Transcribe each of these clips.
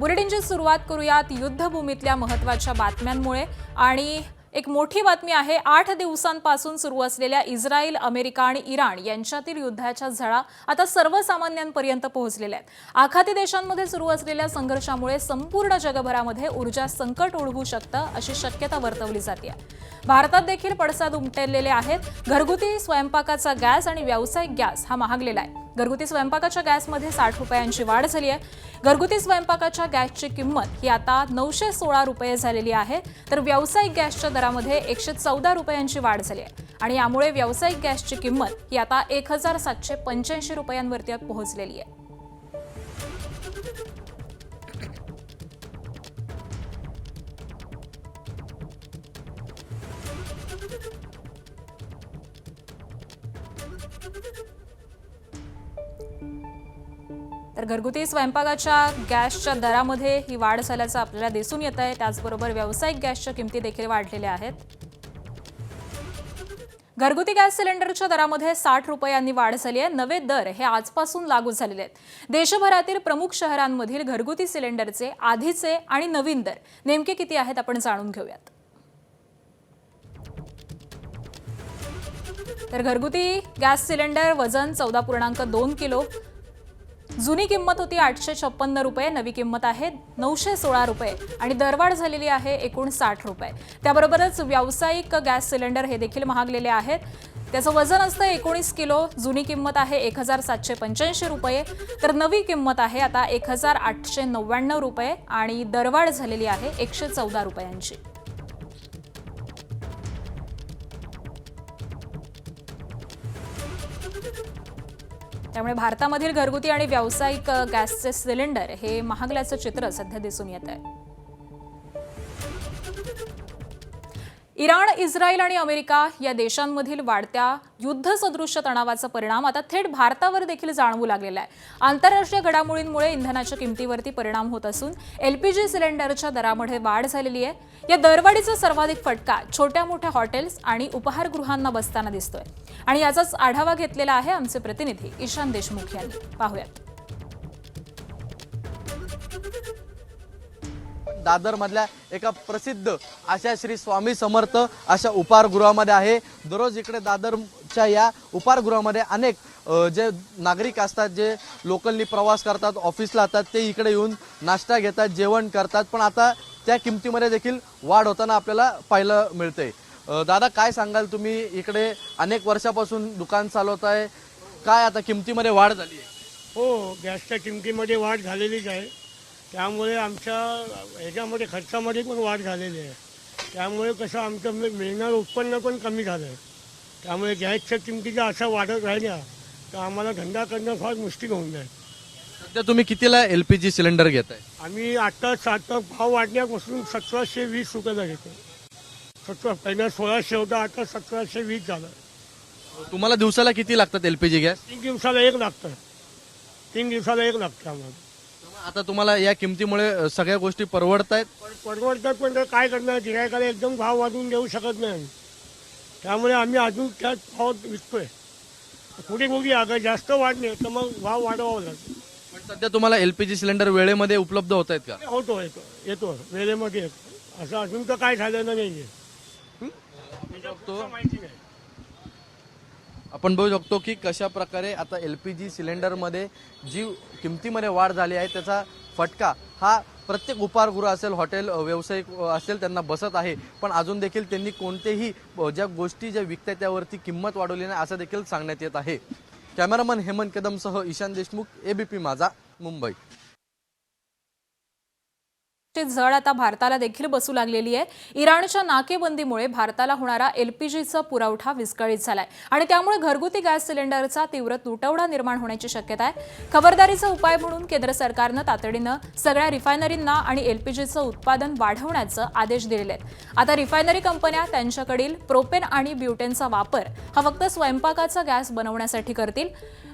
बुलेटिनची सुरुवात करूयात युद्धभूमीतल्या महत्त्वाच्या बातम्यांमुळे आणि एक मोठी बातमी आहे। 8 दिवसांपासून सुरू असलेल्या इस्रायल, अमेरिका आणि इराण यांच्यातील युद्धाच्या झळा आता सर्वसामान्यांपर्यंत पोहोचलेल्या आहेत। आखाती देशांमध्ये सुरू असलेल्या संघर्षामुळे संपूर्ण जगभरामध्ये ऊर्जा संकट ओढवू शकतं अशी शक्यता वर्तवली जाते। भारतात देखील पडसाद उमटलेले आहेत। घरगुती स्वयंपाकाचा गॅस आणि व्यावसायिक गॅस हा महागलेला आहे। घरगुती स्वयंपाकाच्या गॅसमध्ये 60 रुपयांची वाढ झाली आहे। घरगुती स्वयंपाकाच्या गॅसची किंमत ही आता 916 रुपये झालेली आहे, तर व्यावसायिक गॅसच्या दरामध्ये 114 रुपयांची वाढ झाली आहे आणि यामुळे व्यावसायिक गॅसची किंमत ही आता 1785 रुपयांवरती पोहोचलेली आहे। तर घरगुती स्वयंपाकाच्या गॅसच्या दरामध्ये ही वाढ झाल्याचं आपल्याला दिसून येत आहे। त्याचबरोबर व्यावसायिक गॅसच्या किमती देखील वाढलेल्या आहेत। घरगुती गॅस सिलेंडरच्या दरामध्ये 60 रुपयांनी वाढ झाली आहे। नवे दर हे आजपासून लागू झालेले आहेत। देशभरातील प्रमुख शहरांमधील घरगुती सिलेंडरचे आधीचे आणि नवीन दर नेमके किती आहेत आपण जाणून घेऊयात। तर घरगुती गॅस सिलेंडर वजन 14.2 किलो, जुनी किंमत होती 856 रुपये, नवी किंमत आहे 916 रुपये आणि दरवाढ झालेली आहे एकूण 60 रुपये। त्याबरोबरच व्यावसायिक गॅस सिलेंडर हे देखील महागलेले आहेत। त्याचं वजन असतं 19 किलो, जुनी किंमत आहे 1785 रुपये, तर नवी किंमत आहे आता 1899 रुपये आणि दरवाढ झालेली आहे 114 रुपयांची। त्यामुळे भारतामधील घरगुती आणि व्यावसायिक गॅसचे सिलेंडर हे महागल्याचं चित्र सध्या दिसून येत आहे। इराण, इस्रायल आणि अमेरिका या देशांमधील वाढत्या युद्धसदृश्य तणावाचा परिणाम आता थेट भारतावर देखील जाणवू लागलेला आहे। आंतरराष्ट्रीय घडामोडींमुळे इंधनाच्या किमतीवरती परिणाम होत असून एलपीजी सिलेंडरच्या दरामध्ये वाढ झालेली आहे। या दरवाढीचा सर्वाधिक फटका छोट्या मोठ्या हॉटेल्स आणि उपाहारगृहांना बसताना दिसतोय आणि याचाच आढावा घेतलेला आहे आमचे प्रतिनिधी ईशान देशमुख यांनी। पाहूयात। दादर मधल्या एका प्रसिद्ध अशा श्री स्वामी समर्थ अशा उपाहारगृहामध्ये आहे। दररोज इकडे दादरच्या या उपाहारगृहामध्ये अनेक जे नागरिक असतात, जे लोकलनी प्रवास करतात, ऑफिसला जातात, ते इकडे येऊन नाश्ता घेतात, जेवण करतात, पण आता त्या किमतीमध्ये देखील वाढ होताना आपल्याला पाहायला मिळते। दादा, काय सांगाल तुम्ही? इकडे अनेक वर्षापासून दुकान चालवत आहे, काय आता किमतीमध्ये वाढ झाली आहे? हो, गॅसच्या किमतीमध्ये वाढ झालेलीच आहे। त्यामुळे आमच्या ह्याच्यामध्ये खर्चामध्ये पण वाढ झालेली आहे। त्यामुळे कसं आमचं मिळणारं उत्पन्न पण कमी झालं आहे। त्यामुळे गॅसच्या किमतीचा असा वाढत राहिल्या तर आम्हाला धंदा करणं फार मुश्किल होऊन जाईल। सध्या तुम्ही कितीला एलपीजी सिलेंडर घेताय? आम्ही आता भाव वाढण्यापासून 1720 रुपयाला घेतो। पहिला 1600 होता, आता 1720 झालं। तुम्हाला दिवसाला किती लागतात एलपीजी गॅस? 3 दिवसाला एक लागतं। 3 दिवसाला एक लागतं आम्हाला। आता तुम्हाला या किमतीमुळे सगळ्या गोष्टी परवडत आहेत? परवडतात, पण काय करणार, गिरायकाला एकदम भाव वाढवून देऊ शकत नाही। त्यामुळे आम्ही अजून त्याच भावात विकतोय। पुढे बघूया, अगर जास्त वाढले तर मग भाव वाढवावा लागतो। पण सध्या तुम्हाला एलपीजी सिलेंडर वेळेमध्ये उपलब्ध होत आहेत का? येतो वेळेमध्ये येतो। असं अजून तर काय झालेलं नाहीये। माहिती नाही। आपण बघू शकतो की कशा प्रकारे आता एलपीजी सिलेंडरमध्ये जी किमतीमध्ये वाढ झाली आहे त्याचा फटका हा प्रत्येक उपाहारगृह असेल, हॉटेल, व्यावसायिक असेल त्यांना बसत आहे। पण अजून देखील त्यांनी कोणतेही ज्या गोष्टी ज्या विकतात त्यावरती किंमत वाढवली नाही असं देखील सांगण्यात येत आहे। कॅमेरामन हेमंत कदमसह ईशान देशमुख, एबीपी माझा, मुंबई। झळ आता भारताला देखील बसू लागलेली आहे। इराणच्या नाकेबंदीमुळे भारताला होणारा एलपीजीचा पुरवठा विस्कळीत झालाय आणि त्यामुळे घरगुती गॅस सिलेंडरचा तीव्र तुटवडा निर्माण होण्याची शक्यता आहे। खबरदारीचा उपाय म्हणून केंद्र सरकारनं तातडीनं सगळ्या रिफायनरींना आणि एलपीजीचं उत्पादन वाढवण्याचे आदेश दिलेले आहेत। आता रिफायनरी कंपन्या त्यांच्याकडील प्रोपेन आणि ब्युटेनचा वापर हा फक्त स्वयंपाकाचा गॅस बनवण्यासाठी करतील।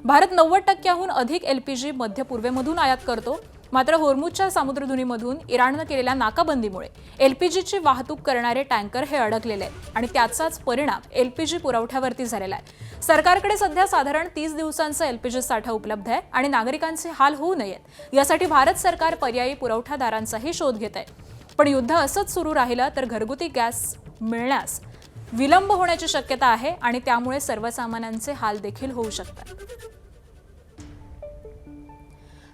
भारत 90% अधिक एलपीजी मध्य पूर्वेमधून आयात करतो। मात्र होर्मुझच्या सामुद्रधुनीमधून इराणनं केलेल्या नाकाबंदीमुळे एलपीजीची वाहतूक करणारे टँकर हे अडकलेले आहेत आणि त्याचाच परिणाम एलपीजी पुरवठ्यावरती झालेला आहे। सरकारकडे सध्या साधारण 30 दिवसांचा एलपीजी साठा उपलब्ध आहे आणि नागरिकांचे हाल होऊ नयेत यासाठी भारत सरकार पर्यायी पुरवठादारांचाही शोध घेत आहे। पण युद्ध असंच सुरू राहिलं तर घरगुती गॅस मिळण्यास विलंब होण्याची शक्यता आहे आणि त्यामुळे सर्वसामान्यांचे हाल देखील होऊ शकतात।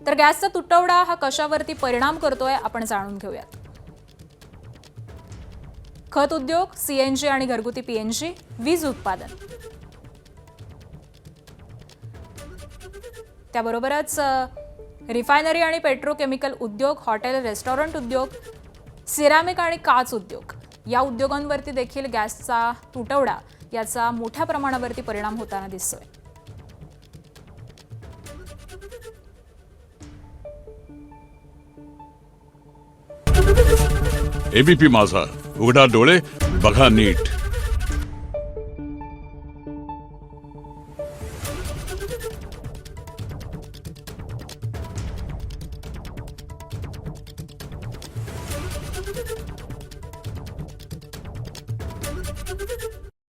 तर गॅसचा तुटवडा हा कशावरती परिणाम करतोय आपण जाणून घेऊयात। खत उद्योग, सीएनजी आणि घरगुती पीएनजी, वीज उत्पादन, त्याबरोबरच रिफायनरी आणि पेट्रोकेमिकल उद्योग, हॉटेल रेस्टॉरंट उद्योग, सिरामिक आणि काच उद्योग या उद्योगांवरती देखील गॅसचा तुटवडा याचा मोठ्या प्रमाणावरती परिणाम होताना दिसतोय। एबीपी माझा, उघडा डोळे बघा नीट।